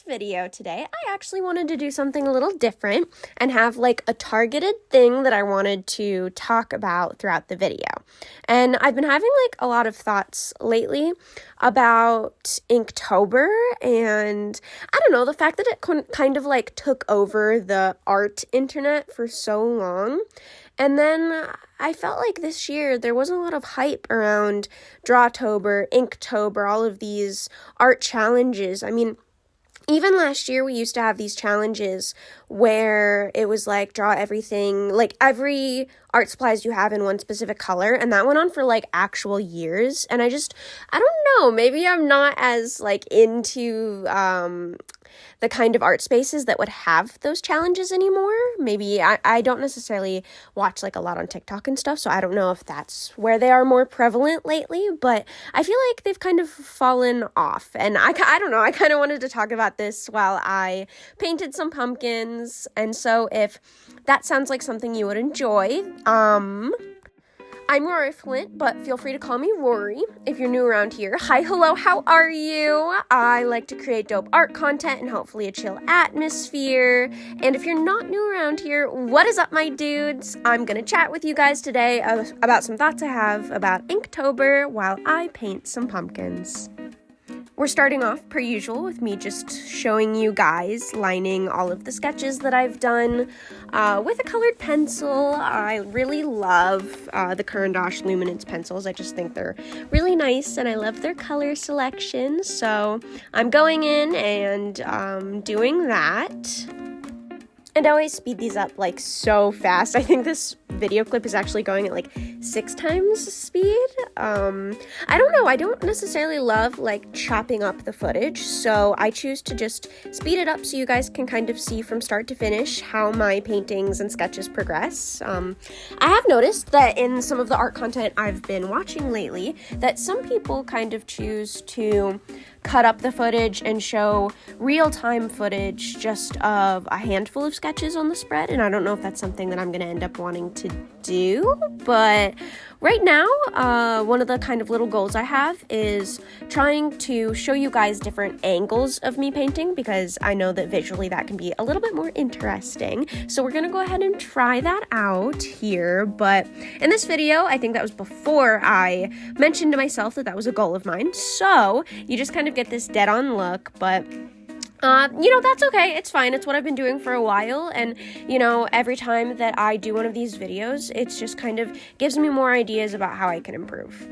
video today, I actually wanted to do something a little different and have like a targeted thing that I wanted to talk about throughout the video. And I've been having like a lot of thoughts lately about Inktober, and I don't know, the fact that it kind of like took over the art internet for so long. And then I felt like this year there wasn't a lot of hype around Drawtober, Inktober, all of these art challenges. I mean, even last year we used to have these challenges where it was like draw everything, like every art supplies you have in one specific color, and that went on for like actual years. And I don't know, maybe I'm not as like into the kind of art spaces that would have those challenges anymore. Maybe I don't necessarily watch like a lot on TikTok and stuff, so I don't know if that's where they are more prevalent lately, but I feel like they've kind of fallen off. And I don't know, I kind of wanted to talk about this while I painted some pumpkins. And so if that sounds like something you would enjoy, I'm Rory Flint, but feel free to call me Rory if you're new around here. Hi, hello, how are you? I like to create dope art content and hopefully a chill atmosphere. And if you're not new around here, what is up, my dudes? I'm gonna chat with you guys today about some thoughts I have about Inktober while I paint some pumpkins. We're starting off, per usual, with me just showing you guys lining all of the sketches that I've done with a colored pencil. I really love the Caran d'Ache Luminance pencils. I just think they're really nice, and I love their color selection. So I'm going in and doing that. And I always speed these up like so fast. I think this video clip is actually going at like 6 times speed. I don't know, I don't necessarily love like chopping up the footage, so I choose to just speed it up so you guys can kind of see from start to finish how my paintings and sketches progress. I have noticed that in some of the art content I've been watching lately, that some people kind of choose to cut up the footage and show real-time footage just of a handful of sketches on the spread, and I don't know if that's something that I'm going to end up wanting to do, but right now, one of the kind of little goals I have is trying to show you guys different angles of me painting, because I know that visually that can be a little bit more interesting. So we're gonna go ahead and try that out here. But in this video, I think that was before I mentioned to myself that that was a goal of mine. So you just kind of get this dead-on look, but that's okay. It's fine. It's what I've been doing for a while. And, every time that I do one of these videos, it's just kind of gives me more ideas about how I can improve.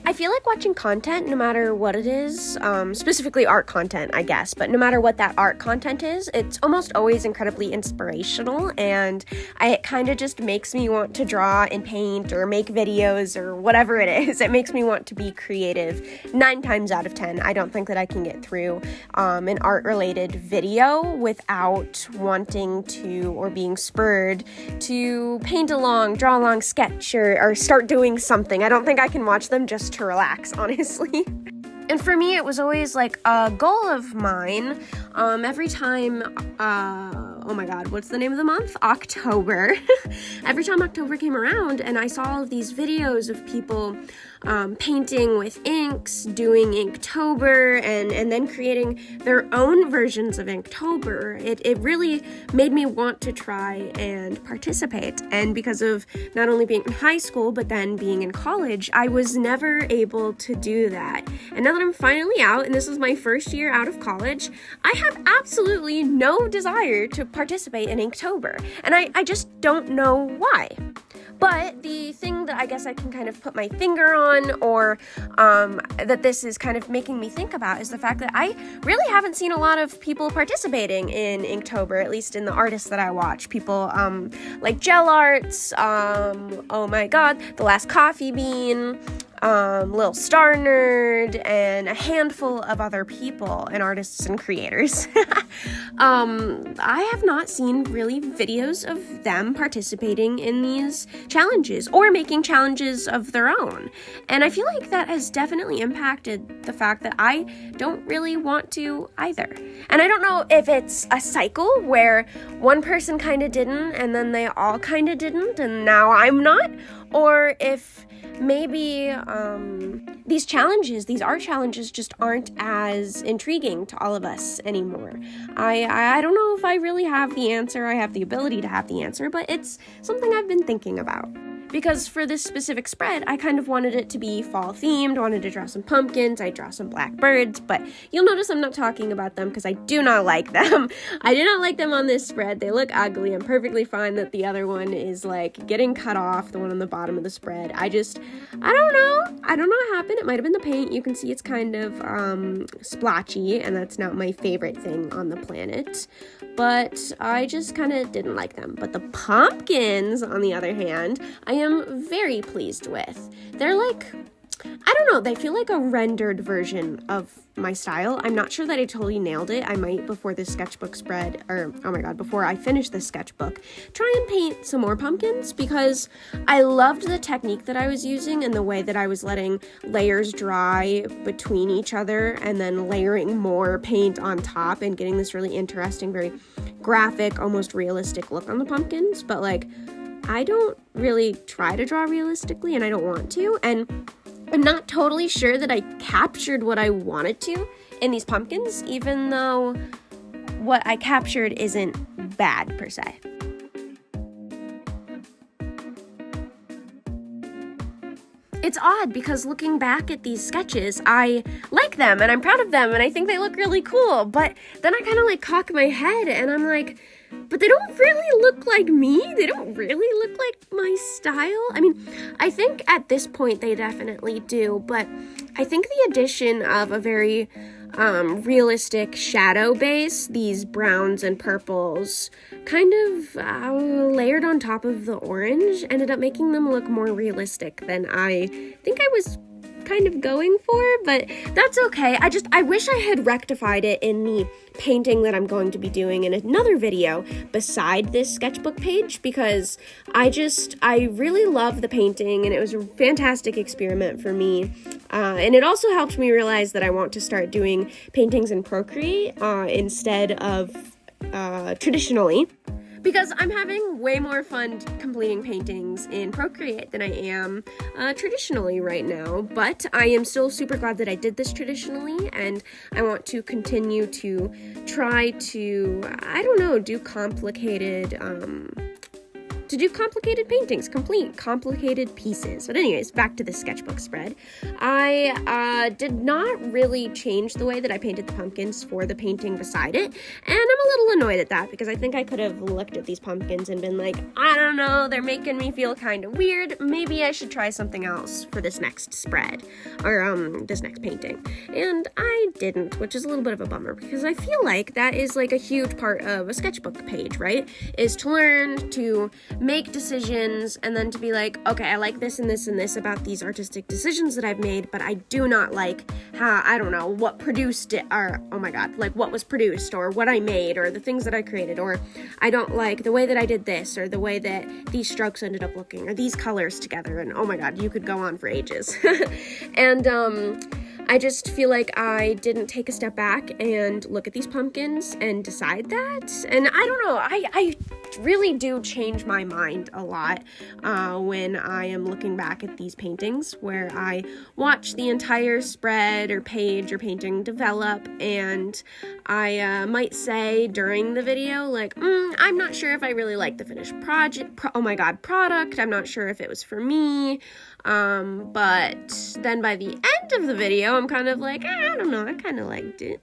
I feel like watching content, no matter what it is, specifically art content, I guess, but no matter what that art content is, it's almost always incredibly inspirational, and it kind of just makes me want to draw and paint or make videos or whatever it is. It makes me want to be creative 9 times out of 10. I don't think that I can get through an art-related video without wanting to or being spurred to paint along, draw along, sketch, or start doing something. I don't think I can watch them just to relax, honestly. And for me, it was always like a goal of mine. Every time, oh my god, what's the name of the month? October. Every time October came around and I saw all of these videos of people painting with inks, doing Inktober, and then creating their own versions of Inktober, it really made me want to try and participate. And because of not only being in high school, but then being in college, I was never able to do that. And now that I'm finally out, and this is my first year out of college, I have absolutely no desire to participate in Inktober. And I just don't know why. But the thing that I guess I can kind of put my finger on, or that this is kind of making me think about, is the fact that I really haven't seen a lot of people participating in Inktober, at least in the artists that I watch. People like Gel Arts, oh my god, The Last Coffee Bean, Lil Star Nerd, and a handful of other people and artists and creators. I have not seen really videos of them participating in these challenges or making challenges of their own. And I feel like that has definitely impacted the fact that I don't really want to either. And I don't know if it's a cycle where one person kind of didn't and then they all kind of didn't and now I'm not, or if maybe these challenges, these art challenges just aren't as intriguing to all of us anymore. I don't know if I really have the answer. I have the ability to have the answer, but it's something I've been thinking about. Because for this specific spread, I kind of wanted it to be fall themed, wanted to draw some pumpkins, I draw some black birds, but you'll notice I'm not talking about them because I do not like them. I do not like them on this spread. They look ugly. I'm perfectly fine that the other one is like getting cut off, the one on the bottom of the spread. I don't know. I don't know what happened. It might have been the paint. You can see it's kind of splotchy, and that's not my favorite thing on the planet. But I just kind of didn't like them. But the pumpkins, on the other hand, I am very pleased with. They're like, I don't know, they feel like a rendered version of my style. I'm not sure that I totally nailed it. I might, before this sketchbook spread, before I finish this sketchbook, try and paint some more pumpkins, because I loved the technique that I was using and the way that I was letting layers dry between each other and then layering more paint on top and getting this really interesting, very graphic, almost realistic look on the pumpkins. But like, I don't really try to draw realistically, and I don't want to, and I'm not totally sure that I captured what I wanted to in these pumpkins, even though what I captured isn't bad per se. It's odd because looking back at these sketches, I like them and I'm proud of them and I think they look really cool, but then I kind of like cock my head and I'm like, but they don't really look like me. They don't really look like my style. I mean, I think at this point they definitely do, but I think the addition of a very realistic shadow base, these browns and purples, kind of layered on top of the orange, ended up making them look more realistic than I think I was kind of going for, but that's okay. I wish I had rectified it in the painting that I'm going to be doing in another video beside this sketchbook page, because I really love the painting and it was a fantastic experiment for me, and it also helped me realize that I want to start doing paintings in Procreate instead of traditionally, because I'm having way more fun completing paintings in Procreate than I am traditionally right now. But I am still super glad that I did this traditionally, and I want to continue to try to, do complicated paintings, complete complicated pieces. But anyways, back to the sketchbook spread. I did not really change the way that I painted the pumpkins for the painting beside it, and I'm a little annoyed at that because I think I could have looked at these pumpkins and been like, I don't know, they're making me feel kind of weird. Maybe I should try something else for this next spread, or this next painting. And I didn't, which is a little bit of a bummer because I feel like that is like a huge part of a sketchbook page, right? Is to learn to make decisions and then to be like, okay, I like this and this and this about these artistic decisions that I've made, but I do not like what produced it, or what was produced, or what I made, or the things that I created, or I don't like the way that I did this, or the way that these strokes ended up looking, or these colors together, and oh my god, you could go on for ages. And I just feel like I didn't take a step back and look at these pumpkins and decide that. And I don't know, I really do change my mind a lot when I am looking back at these paintings, where I watch the entire spread or page or painting develop, and I might say during the video, like, I'm not sure if I really like the finished product. I'm not sure if it was for me. But then by the end of the video, I'm kind of like, I don't know, I kind of liked it.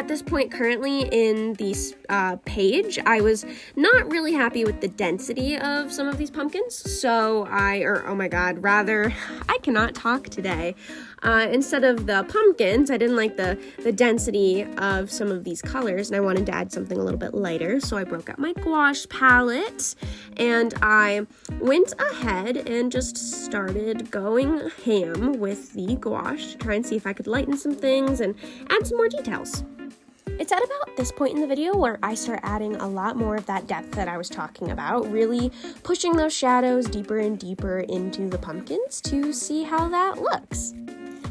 At this point currently in this page, I was not really happy with the density of some of these pumpkins, so I cannot talk today. Instead of the pumpkins, I didn't like the density of some of these colors, and I wanted to add something a little bit lighter, so I broke out my gouache palette, and I went ahead and just started going ham with the gouache to try and see if I could lighten some things and add some more details. It's at about this point in the video where I start adding a lot more of that depth that I was talking about, really pushing those shadows deeper and deeper into the pumpkins to see how that looks.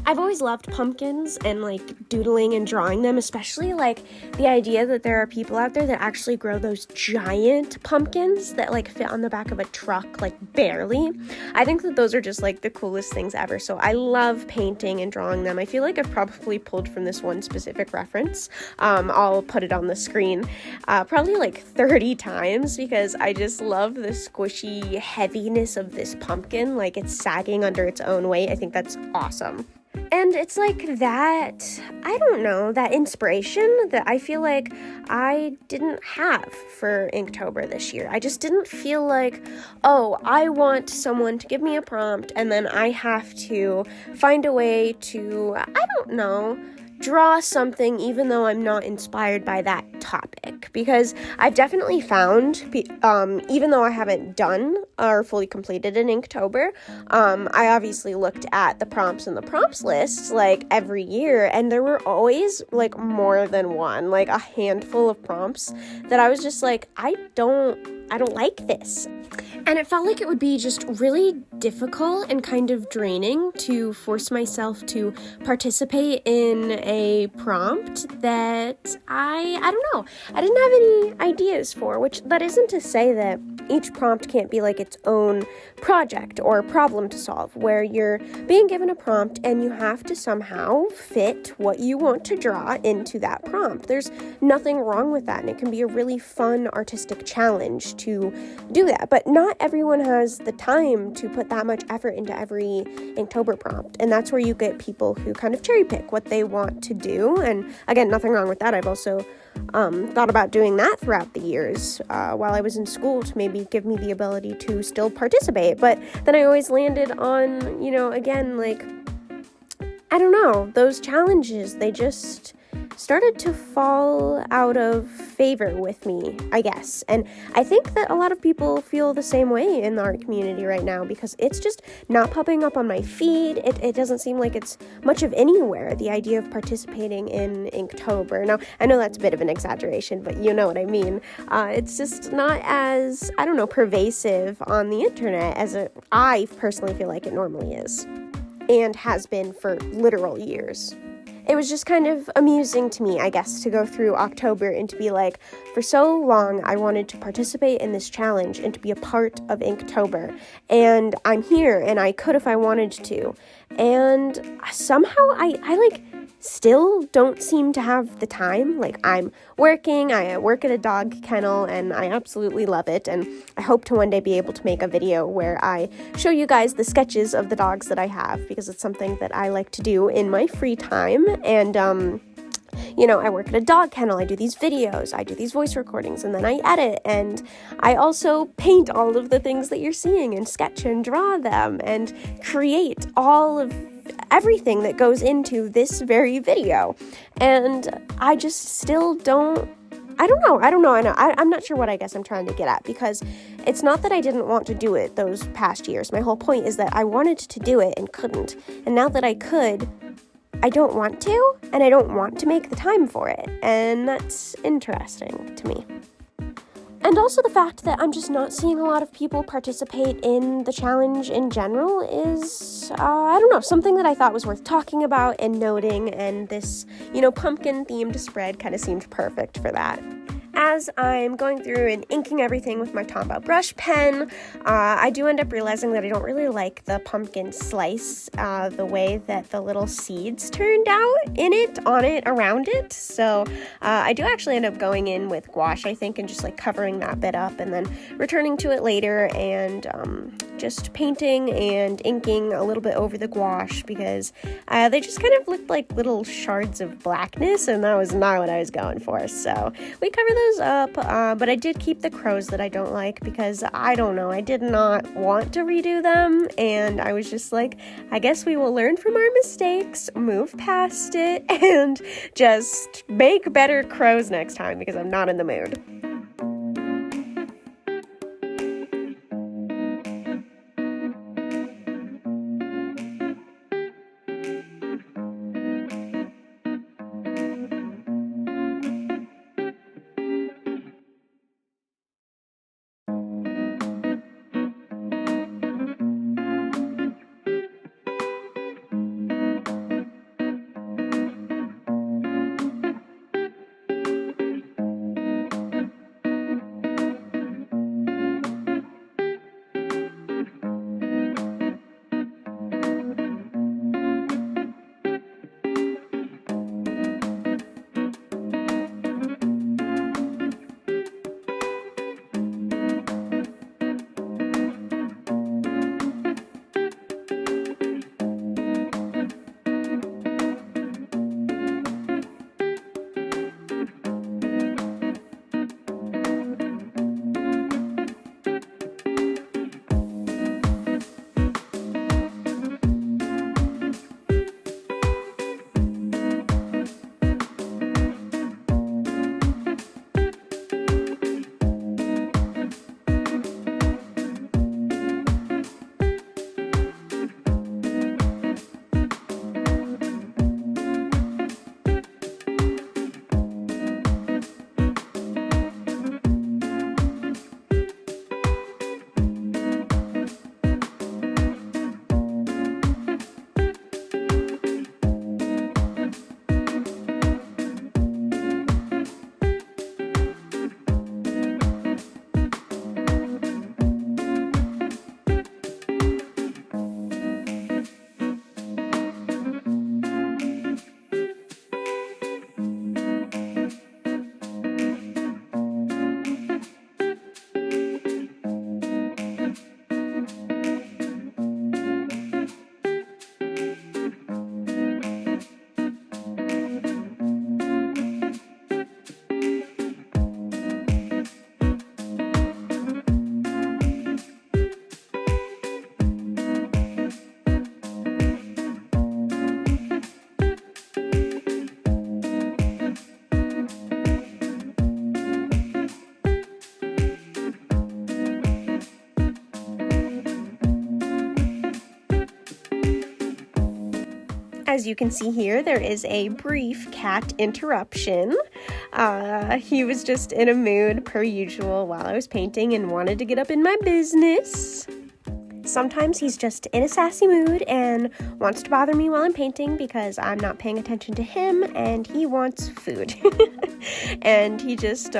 I've always loved pumpkins and like doodling and drawing them, especially like the idea that there are people out there that actually grow those giant pumpkins that like fit on the back of a truck, like barely. I think that those are just like the coolest things ever. So I love painting and drawing them. I feel like I've probably pulled from this one specific reference. I'll put it on the screen probably like 30 times because I just love the squishy heaviness of this pumpkin. Like it's sagging under its own weight. I think that's awesome. And it's like that, I don't know, that inspiration that I feel like I didn't have for Inktober this year. I just didn't feel like, oh, I want someone to give me a prompt and then I have to find a way to, I don't know, draw something even though I'm not inspired by that topic, because I've definitely found, even though I haven't done or fully completed an Inktober, I obviously looked at the prompts in the prompts list like every year, and there were always like more than one, like a handful of prompts that I was just like, I don't like this. And it felt like it would be just really difficult and kind of draining to force myself to participate in a prompt that I don't know, I didn't have any ideas for, which that isn't to say that each prompt can't be like its own project or problem to solve, where you're being given a prompt and you have to somehow fit what you want to draw into that prompt. There's nothing wrong with that, and it can be a really fun artistic challenge to do that, but not everyone has the time to put that much effort into every Inktober prompt, and that's where you get people who kind of cherry pick what they want to do. And again, nothing wrong with that. I've also thought about doing that throughout the years while I was in school to maybe give me the ability to still participate, but then I always landed on, again, like, I don't know, those challenges, they just started to fall out of favor with me, I guess. And I think that a lot of people feel the same way in the art community right now, because it's just not popping up on my feed. It doesn't seem like it's much of anywhere, the idea of participating in Inktober. Now, I know that's a bit of an exaggeration, but you know what I mean. It's just not as, I don't know, pervasive on the internet as I personally feel like it normally is, and has been for literal years. It was just kind of amusing to me, I guess, to go through October and to be like, for so long, I wanted to participate in this challenge and to be a part of Inktober. And I'm here, and I could if I wanted to. And somehow I still don't seem to have the time. Like, I'm working, I work at a dog kennel, and I absolutely love it, and I hope to one day be able to make a video where I show you guys the sketches of the dogs that I have, because it's something that I like to do in my free time. And I work at a dog kennel, I do these videos, I do these voice recordings, and then I edit, and I also paint all of the things that you're seeing and sketch and draw them and create all of everything that goes into this very video. And I just still I don't know. I'm not sure what I guess I'm trying to get at, because it's not that I didn't want to do it those past years. My whole point is that I wanted to do it and couldn't. And now that I could, I don't want to, and I don't want to make the time for it. And that's interesting to me. And also the fact that I'm just not seeing a lot of people participate in the challenge in general is, I don't know, something that I thought was worth talking about and noting, and this, pumpkin-themed spread kind of seemed perfect for that. As I'm going through and inking everything with my Tombow brush pen, I do end up realizing that I don't really like the pumpkin slice, the way that the little seeds turned out in it, on it, around it. So I do actually end up going in with gouache, I think, and just like covering that bit up and then returning to it later and just painting and inking a little bit over the gouache because they just kind of looked like little shards of blackness, and that was not what I was going for. So we cover those up, but I did keep the crows that I don't like because I don't know, I did not want to redo them, and I was just like, I guess we will learn from our mistakes, move past it, and just make better crows next time because I'm not in the mood. As you can see here, there is a brief cat interruption. He was just in a mood per usual while I was painting and wanted to get up in my business. Sometimes he's just in a sassy mood and wants to bother me while I'm painting because I'm not paying attention to him and he wants food. And he just,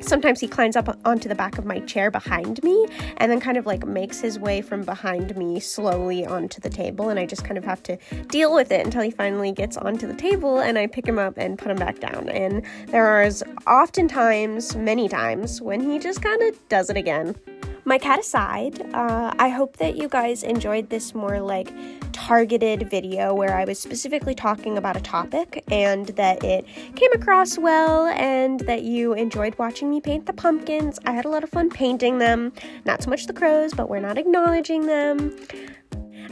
sometimes he climbs up onto the back of my chair behind me and then kind of like makes his way from behind me slowly onto the table, and I just kind of have to deal with it until he finally gets onto the table and I pick him up and put him back down. And there are oftentimes, many times, when he just kind of does it again. My cat aside, I hope that you guys enjoyed this more like targeted video where I was specifically talking about a topic and that it came across well and that you enjoyed watching me paint the pumpkins. I had a lot of fun painting them, not so much the crows, but we're not acknowledging them.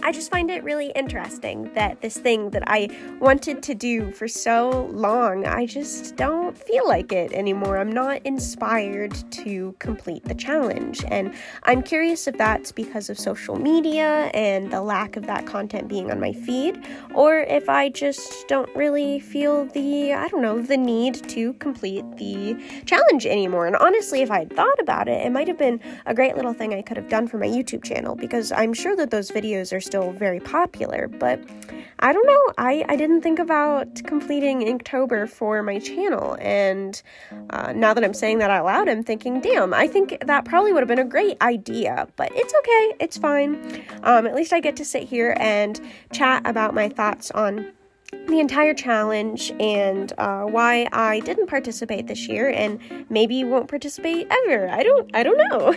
I just find it really interesting that this thing that I wanted to do for so long, I just don't feel like it anymore. I'm not inspired to complete the challenge, and I'm curious if that's because of social media and the lack of that content being on my feed, or if I just don't really feel the need to complete the challenge anymore. And honestly, if I had thought about it, it might have been a great little thing I could have done for my YouTube channel, because I'm sure that those videos are still very popular, but I don't know, I didn't think about completing Inktober for my channel, and now that I'm saying that out loud, I'm thinking, damn, I think that probably would have been a great idea, but it's okay, it's fine. At least I get to sit here and chat about my thoughts on the entire challenge and why I didn't participate this year and maybe won't participate ever. I don't know.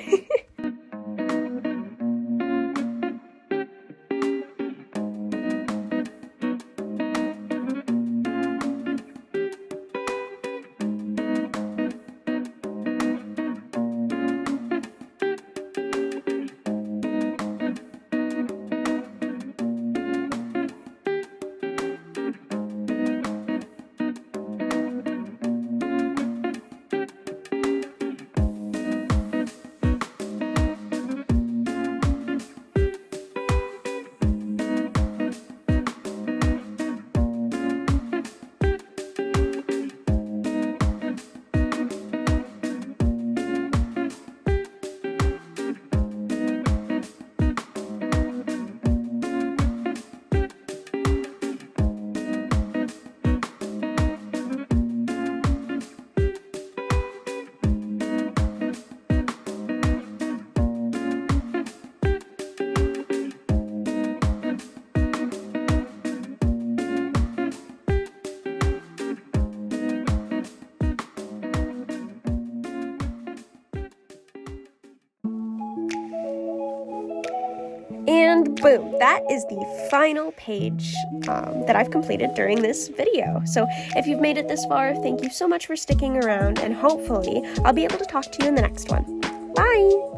And boom, that is the final page that I've completed during this video. So if you've made it this far, thank you so much for sticking around, and hopefully I'll be able to talk to you in the next one. Bye!